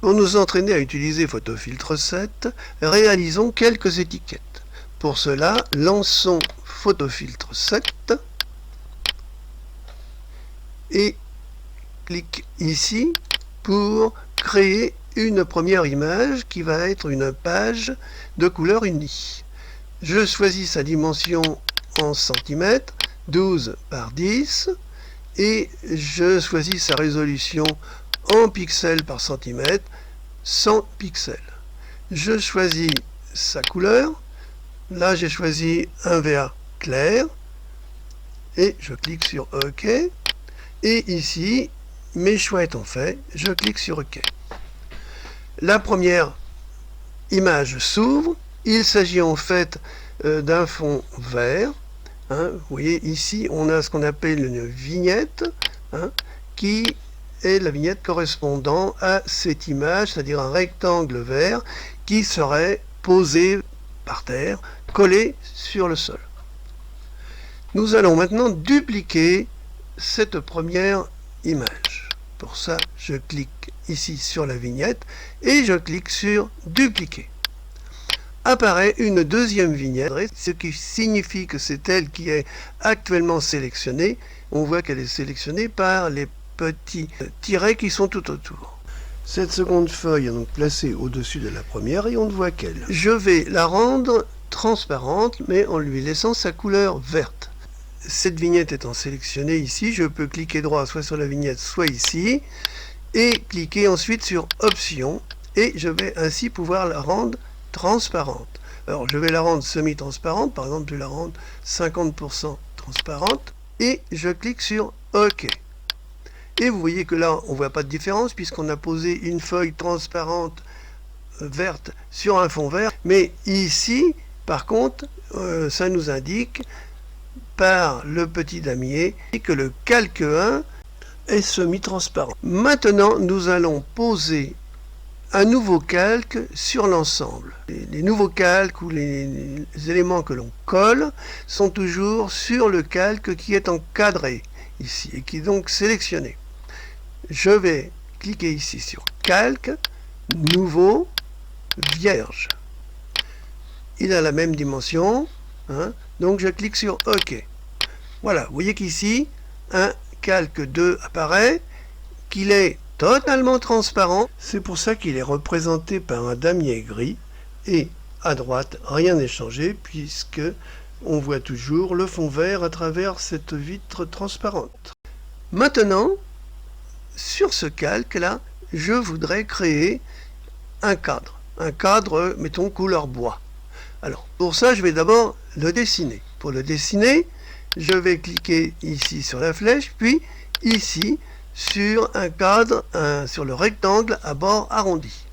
Pour nous entraîner à utiliser Photofiltre 7, réalisons quelques étiquettes. Pour cela, lançons Photofiltre 7 et clique ici pour créer une première image qui va être une page de couleur unie. Je choisis sa dimension en centimètres, 12 par 10, et je choisis sa résolution en pixels par centimètre, 100 pixels. Je choisis sa couleur. Là, j'ai choisi un vert clair et je clique sur OK. Et ici, mes choix étant faits, je clique sur OK. La première image s'ouvre. Il s'agit en fait d'un fond vert. Vous voyez ici, on a ce qu'on appelle une vignette, qui est la vignette correspondant à cette image, c'est-à-dire un rectangle vert qui serait posé par terre, collé sur le sol. Nous allons maintenant dupliquer cette première image. Pour ça, je clique ici sur la vignette et je clique sur dupliquer. Apparaît une deuxième vignette, ce qui signifie que c'est elle qui est actuellement sélectionnée. On voit qu'elle est sélectionnée par les petits tirets qui sont tout autour. Cette seconde feuille est donc placée au-dessus de la première et on ne voit qu'elle. Je vais la rendre transparente, mais en lui laissant sa couleur verte. Cette vignette étant sélectionnée ici, je peux cliquer droit soit sur la vignette, soit ici, et cliquer ensuite sur Options, et je vais ainsi pouvoir la rendre transparente. Alors je vais la rendre semi-transparente, par exemple je vais la rendre 50% transparente, et je clique sur OK. Et vous voyez que là, on ne voit pas de différence puisqu'on a posé une feuille transparente verte sur un fond vert. Mais ici, par contre, ça nous indique par le petit damier que le calque 1 est semi-transparent. Maintenant, nous allons poser un nouveau calque sur l'ensemble. Les nouveaux calques ou les éléments que l'on colle sont toujours sur le calque qui est encadré ici et qui est donc sélectionné. Je vais cliquer ici sur calque, nouveau, vierge. Il a la même dimension, donc je clique sur OK. Voilà, vous voyez qu'ici, un calque 2 apparaît, qu'il est totalement transparent. C'est pour ça qu'il est représenté par un damier gris, et à droite, rien n'est changé, puisque on voit toujours le fond vert à travers cette vitre transparente. Maintenant, sur ce calque-là, je voudrais créer un cadre, mettons, couleur bois. Alors, pour ça, je vais d'abord le dessiner. Pour le dessiner, je vais cliquer ici sur la flèche, puis ici sur un cadre, sur le rectangle à bord arrondi.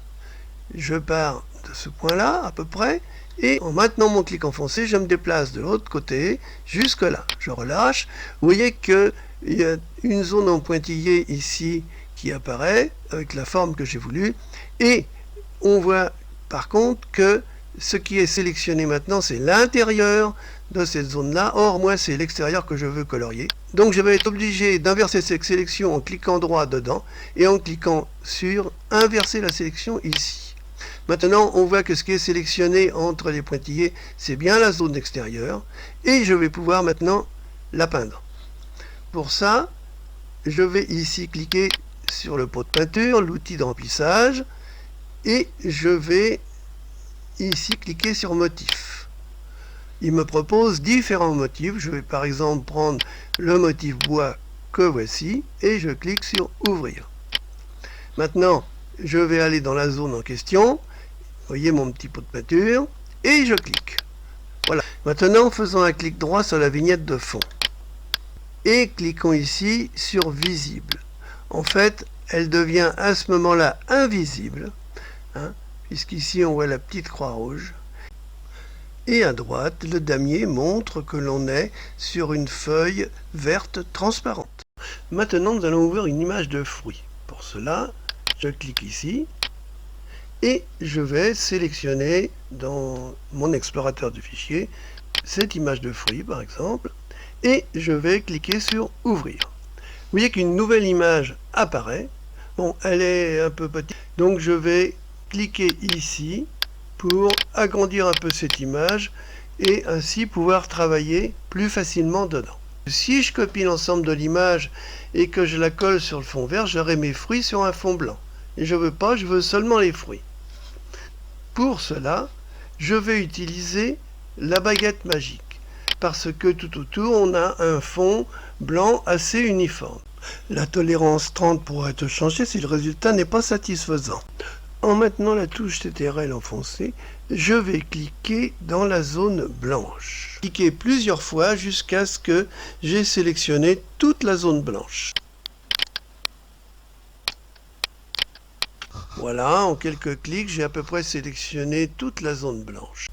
Je pars de ce point-là, à peu près, et en maintenant mon clic enfoncé, je me déplace de l'autre côté, jusque là. Je relâche. Vous voyez qu'il y a une zone en pointillé ici qui apparaît, avec la forme que j'ai voulu, et on voit par contre que ce qui est sélectionné maintenant, c'est l'intérieur de cette zone-là. Or, moi, c'est l'extérieur que je veux colorier. Donc, je vais être obligé d'inverser cette sélection en cliquant droit dedans et en cliquant sur inverser la sélection ici. Maintenant, on voit que ce qui est sélectionné entre les pointillés, c'est bien la zone extérieure. Et je vais pouvoir maintenant la peindre. Pour ça, je vais ici cliquer sur le pot de peinture, l'outil de remplissage, et je vais ici cliquer sur motif. Il me propose différents motifs. Je vais par exemple prendre le motif bois que voici et je clique sur ouvrir. Maintenant, je vais aller dans la zone en question. Vous voyez mon petit pot de peinture et je clique. Voilà. Maintenant, faisons un clic droit sur la vignette de fond et cliquons ici sur visible. En fait, elle devient à ce moment-là invisible, puisqu'ici on voit la petite croix rouge. Et à droite, le damier montre que l'on est sur une feuille verte transparente. Maintenant, nous allons ouvrir une image de fruit. Pour cela, je clique ici et je vais sélectionner dans mon explorateur de fichiers cette image de fruit, par exemple, et je vais cliquer sur ouvrir. Vous voyez qu'une nouvelle image apparaît. Bon, elle est un peu petite, donc je vais cliquer ici pour agrandir un peu cette image et ainsi pouvoir travailler plus facilement dedans. Si je copie l'ensemble de l'image et que je la colle sur le fond vert, j'aurai mes fruits sur un fond blanc. Et je veux pas, je veux seulement les fruits. Pour cela, je vais utiliser la baguette magique, parce que tout autour, on a un fond blanc assez uniforme. La tolérance 30 pourra être changée si le résultat n'est pas satisfaisant. En maintenant la touche CTRL enfoncée, je vais cliquer dans la zone blanche. Cliquez plusieurs fois jusqu'à ce que j'ai sélectionné toute la zone blanche. Voilà, en quelques clics, j'ai à peu près sélectionné toute la zone blanche.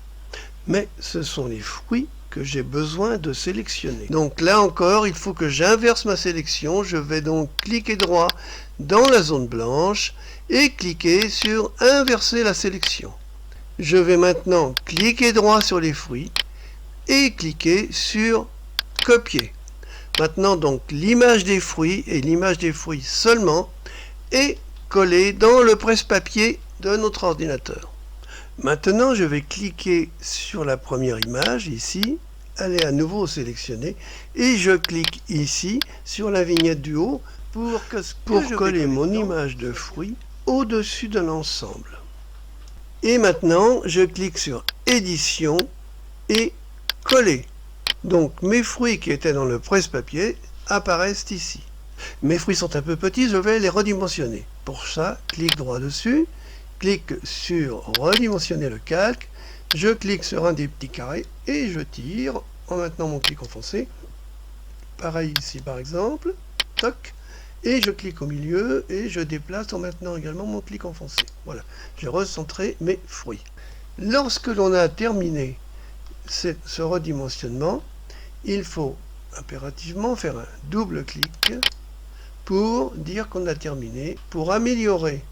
Mais ce sont les fruits que j'ai besoin de sélectionner. Donc là encore, il faut que j'inverse ma sélection. Je vais donc cliquer droit dans la zone blanche et cliquer sur inverser la sélection. Je vais maintenant cliquer droit sur les fruits et cliquer sur copier. Maintenant donc l'image des fruits et l'image des fruits seulement est collée dans le presse-papier de notre ordinateur. Maintenant, je vais cliquer sur la première image, ici. Elle est à nouveau sélectionnée. Et je clique ici, sur la vignette du haut, pour coller mon image de fruit au-dessus de l'ensemble. Et maintenant, je clique sur Édition et Coller. Donc, mes fruits qui étaient dans le presse-papier apparaissent ici. Mes fruits sont un peu petits, je vais les redimensionner. Pour ça, clique droit dessus. Clique sur redimensionner le calque, je clique sur un des petits carrés et je tire en maintenant mon clic enfoncé. Pareil ici par exemple, toc, et je clique au milieu et je déplace en maintenant également mon clic enfoncé. Voilà, j'ai recentré mes fruits. Lorsque l'on a terminé ce redimensionnement, il faut impérativement faire un double clic pour dire qu'on a terminé. Pour améliorer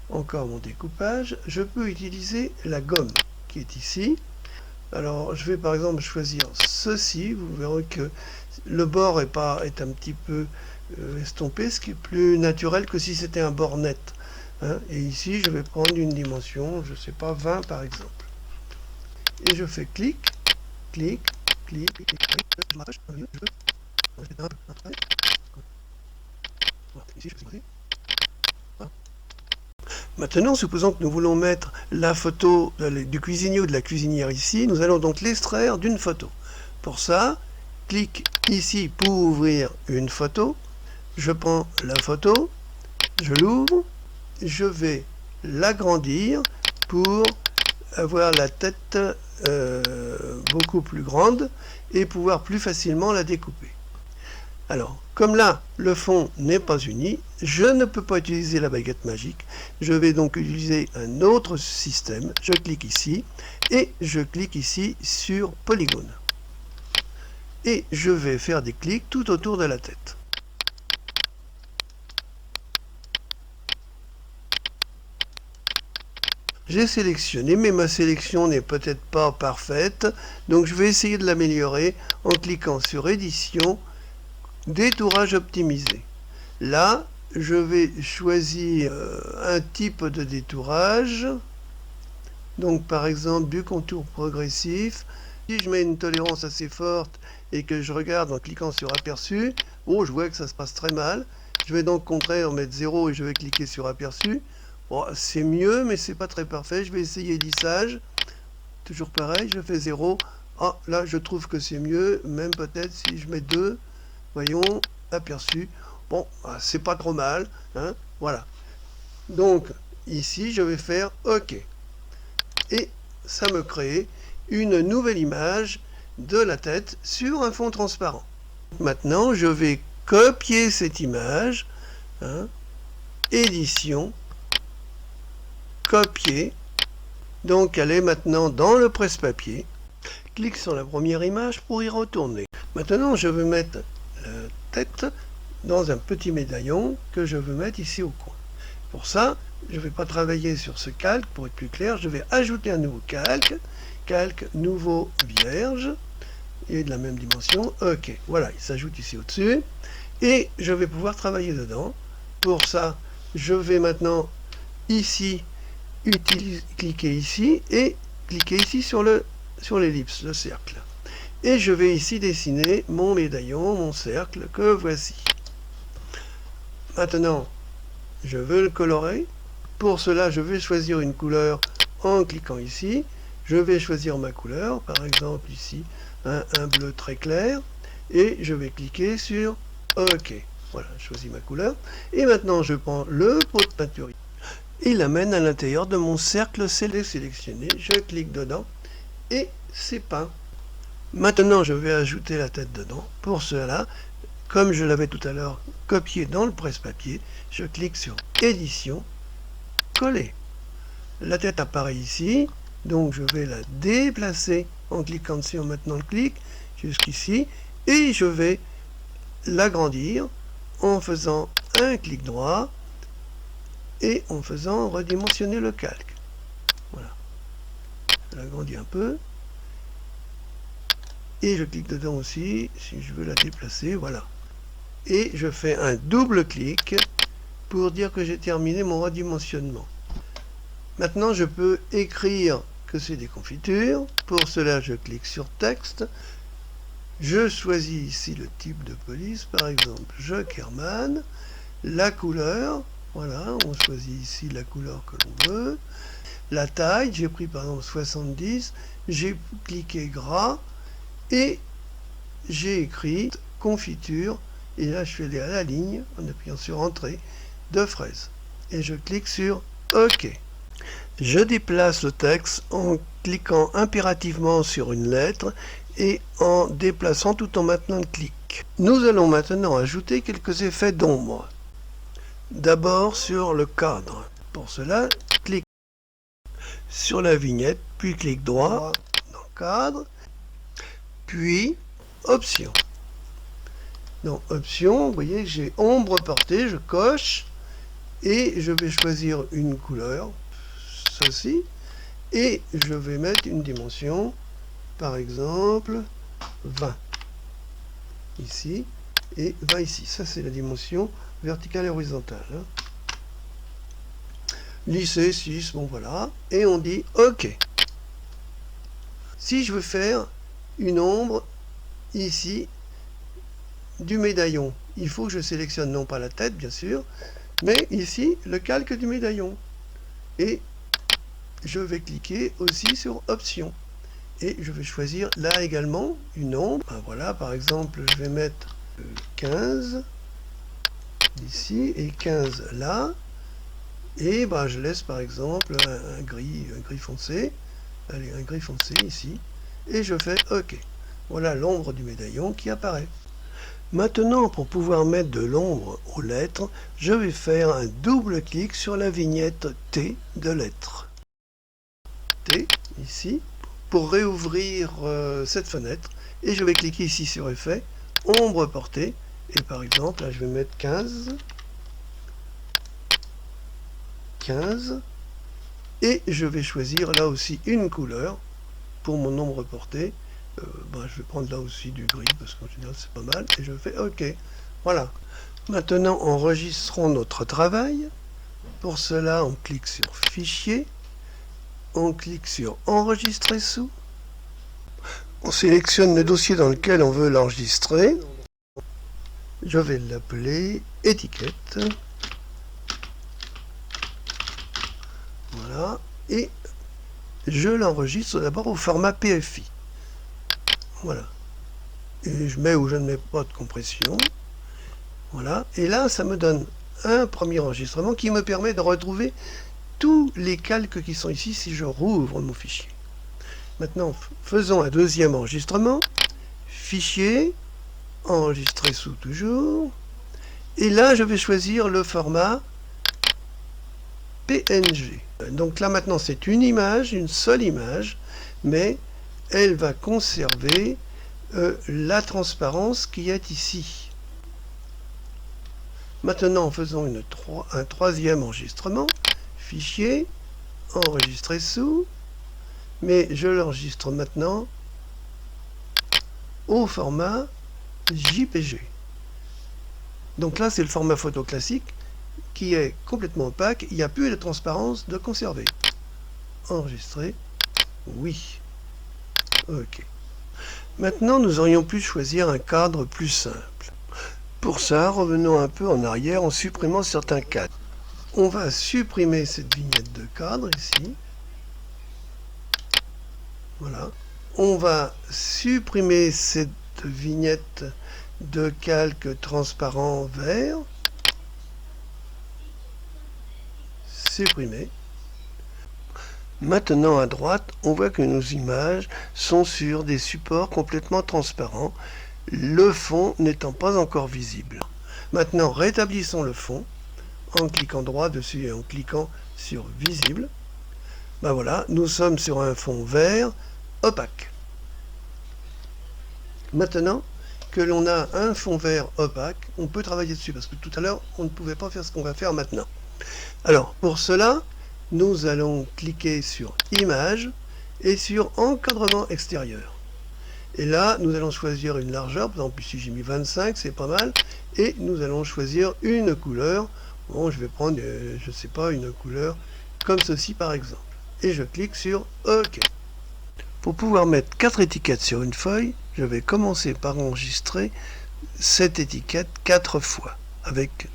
encore mon découpage, je peux utiliser la gomme qui est ici. Alors je vais par exemple choisir ceci, vous verrez que le bord est un petit peu estompé, ce qui est plus naturel que si c'était un bord net. Hein. Et ici je vais prendre une dimension, je ne sais pas, 20 par exemple. Et je fais clic, clic, clic, clic, clic, Maintenant, supposons que nous voulons mettre la photo du cuisinier ou de la cuisinière ici, nous allons donc l'extraire d'une photo. Pour ça, clique ici pour ouvrir une photo, je prends la photo, je l'ouvre, je vais l'agrandir pour avoir la tête beaucoup plus grande et pouvoir plus facilement la découper. Alors, comme là, le fond n'est pas uni, je ne peux pas utiliser la baguette magique. Je vais donc utiliser un autre système. Je clique ici et je clique ici sur Polygone. Et je vais faire des clics tout autour de la tête. J'ai sélectionné, mais ma sélection n'est peut-être pas parfaite. Donc je vais essayer de l'améliorer en cliquant sur Édition, Détourage optimisé. Là, je vais choisir un type de détourage. Donc par exemple du contour progressif. Si je mets une tolérance assez forte et que je regarde en cliquant sur aperçu, oh, je vois que ça se passe très mal. Je vais donc au contraire mettre 0 et je vais cliquer sur aperçu. Bon, c'est mieux, mais c'est pas très parfait. Je vais essayer lissage. Toujours pareil, je fais 0. Ah, là, je trouve que c'est mieux. Même peut-être si je mets 2. Voyons, aperçu. Bon, c'est pas trop mal. Hein, voilà. Donc, ici, je vais faire OK. Et ça me crée une nouvelle image de la tête sur un fond transparent. Maintenant, je vais copier cette image. Hein, édition. Copier. Donc, elle est maintenant dans le presse-papier. Clique sur la première image pour y retourner. Maintenant, je vais mettre la tête dans un petit médaillon que je veux mettre ici au coin. Pour ça, je ne vais pas travailler sur ce calque pour être plus clair. Je vais ajouter un nouveau calque. Calque nouveau vierge. Et de la même dimension. OK. Voilà, il s'ajoute ici au-dessus. Et je vais pouvoir travailler dedans. Pour ça, Je vais maintenant ici cliquer ici et cliquer ici sur l'ellipse, le cercle. Et je vais ici dessiner mon médaillon, mon cercle que voici. Maintenant, je veux le colorer. Pour cela, je vais choisir une couleur en cliquant ici. Je vais choisir ma couleur, par exemple ici, un bleu très clair. Et je vais cliquer sur OK. Voilà, je choisis ma couleur. Et maintenant, je prends le pot de peinture et l'amène à l'intérieur de mon cercle sélectionné. Je clique dedans et c'est peint. Maintenant, je vais ajouter la tête dedans. Pour cela, comme je l'avais tout à l'heure copié dans le presse-papier, je clique sur Édition, Coller. La tête apparaît ici, donc je vais la déplacer en cliquant dessus, en maintenant le clic jusqu'ici, et je vais l'agrandir en faisant un clic droit et en faisant redimensionner le calque. Voilà. Je l'agrandis un peu. Et je clique dedans aussi, si je veux la déplacer, voilà. Et je fais un double clic pour dire que j'ai terminé mon redimensionnement. Maintenant, je peux écrire que c'est des confitures. Pour cela, je clique sur Texte. Je choisis ici le type de police, par exemple Jokerman. La couleur, voilà, on choisit ici la couleur que l'on veut. La taille, j'ai pris par exemple 70. J'ai cliqué gras. Et j'ai écrit confiture, et là je suis allé à la ligne en appuyant sur Entrée de fraise. Et je clique sur OK. Je déplace le texte en cliquant impérativement sur une lettre et en déplaçant tout en maintenant le clic. Nous allons maintenant ajouter quelques effets d'ombre. D'abord sur le cadre. Pour cela, clique sur la vignette, puis clic droit dans le cadre. Puis, Options. Dans Options, vous voyez, j'ai ombre portée, je coche, et je vais choisir une couleur, ceci, et je vais mettre une dimension, par exemple, 20. Ici, et 20 ici. Ça, c'est la dimension verticale et horizontale. Lisser 6, bon voilà, et on dit OK. Si je veux faire une ombre ici du médaillon, il faut que je sélectionne non pas la tête bien sûr, mais ici le calque du médaillon, et je vais cliquer aussi sur Options et je vais choisir là également une ombre. Ben voilà, par exemple je vais mettre 15 ici et 15 là, et ben, je laisse par exemple un gris foncé, allez, un gris foncé ici, et je fais OK. Voilà l'ombre du médaillon qui apparaît. Maintenant, pour pouvoir mettre de l'ombre aux lettres, je vais faire un double clic sur la vignette T de lettres. T, ici, pour réouvrir cette fenêtre. Et je vais cliquer ici sur Effet, Ombre portée. Et par exemple, là, je vais mettre 15. 15. Et je vais choisir là aussi une couleur pour mon ombre portée. Je vais prendre là aussi du gris parce qu'en général c'est pas mal, et je fais OK. Voilà. Maintenant enregistrons notre travail. Pour cela on clique sur Fichier, on clique sur Enregistrer sous, on sélectionne le dossier dans lequel on veut l'enregistrer. Je vais l'appeler Étiquette. Voilà. Et je l'enregistre d'abord au format PFI. Voilà. Et je mets ou je ne mets pas de compression. Voilà. Et là, ça me donne un premier enregistrement qui me permet de retrouver tous les calques qui sont ici si je rouvre mon fichier. Maintenant, faisons un deuxième enregistrement. Fichier, enregistrer sous toujours. Et là, je vais choisir le format PNG. Donc là, maintenant, c'est une image, une seule image, mais elle va conserver la transparence qui est ici. Maintenant, faisons un troisième enregistrement. Fichier, enregistrer sous, mais je l'enregistre maintenant au format JPG. Donc là, c'est le format photo classique, qui est complètement opaque, il n'y a plus de transparence de conserver. Enregistrer. Oui. OK. Maintenant, nous aurions pu choisir un cadre plus simple. Pour ça, revenons un peu en arrière en supprimant certains cadres. On va supprimer cette vignette de cadre ici. Voilà. On va supprimer cette vignette de calque transparent vert. Supprimer. Maintenant à droite, on voit que nos images sont sur des supports complètement transparents, le fond n'étant pas encore visible. Maintenant, rétablissons le fond en cliquant droit dessus et en cliquant sur visible. Ben voilà, nous sommes sur un fond vert opaque. Maintenant que l'on a un fond vert opaque, on peut travailler dessus parce que tout à l'heure, on ne pouvait pas faire ce qu'on va faire maintenant. Alors, pour cela, nous allons cliquer sur Images et sur Encadrement extérieur. Et là, nous allons choisir une largeur. Par exemple, ici j'ai mis 25, c'est pas mal. Et nous allons choisir une couleur. Bon, je vais prendre, je sais pas, une couleur comme ceci par exemple. Et je clique sur OK. Pour pouvoir mettre 4 étiquettes sur une feuille, je vais commencer par enregistrer cette étiquette 4 fois avec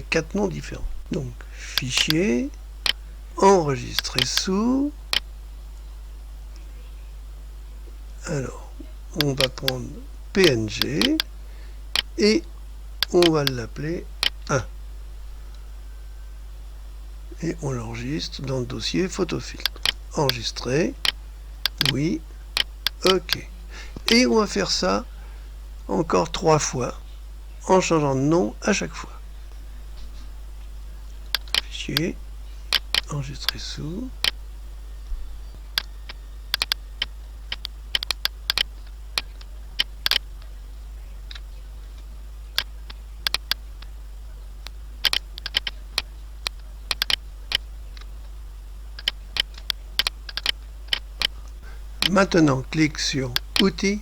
4 noms différents. Donc, fichier, enregistrer sous. Alors, on va prendre PNG et on va l'appeler 1. Et on l'enregistre dans le dossier photofiltre. Enregistrer, oui, OK. Et on va faire ça encore 3 fois en changeant de nom à chaque fois. Fichier, enregistrer sous. Maintenant, clique sur Outils,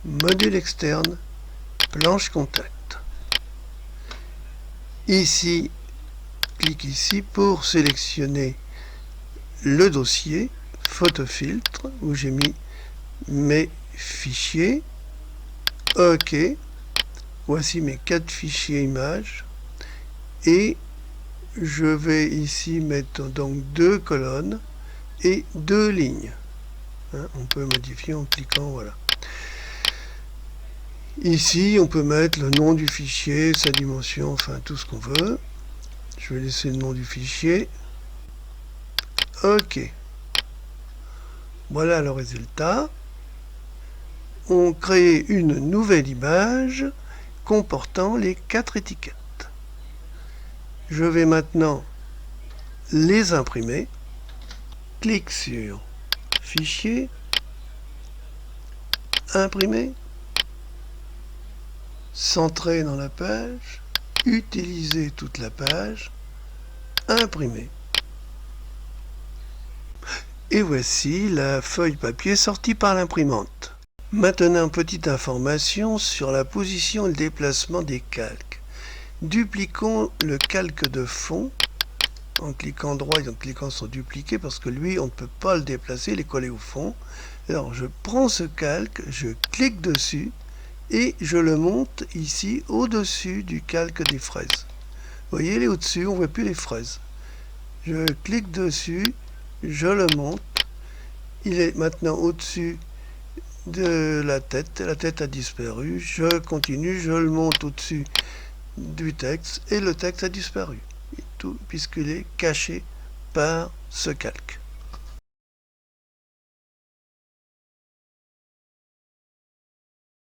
Module externe, Planche contact. Ici, clique ici pour sélectionner le dossier photofiltre où j'ai mis mes fichiers. OK. Voici mes 4 fichiers images. Et je vais ici mettre donc 2 colonnes et 2 lignes. On peut modifier en cliquant, voilà. Ici, on peut mettre le nom du fichier, sa dimension, enfin tout ce qu'on veut. Je vais laisser le nom du fichier. OK. Voilà le résultat. On crée une nouvelle image comportant les 4 étiquettes. Je vais maintenant les imprimer. Clique sur Fichier, Imprimer, Centrer dans la page, Utiliser toute la page, Imprimer. Et voici la feuille papier sortie par l'imprimante. Maintenant, petite information sur la position et le déplacement des calques. Dupliquons le calque de fond en cliquant droit et en cliquant sur dupliquer parce que lui, on ne peut pas le déplacer, il est collé au fond. Alors, je prends ce calque, je clique dessus et je le monte ici au-dessus du calque des fraises. Vous voyez, il est au-dessus, on ne voit plus les fraises. Je clique dessus, je le monte. Il est maintenant au-dessus de la tête a disparu, je continue, je le monte au-dessus du texte et le texte a disparu, tout puisqu'il est caché par ce calque.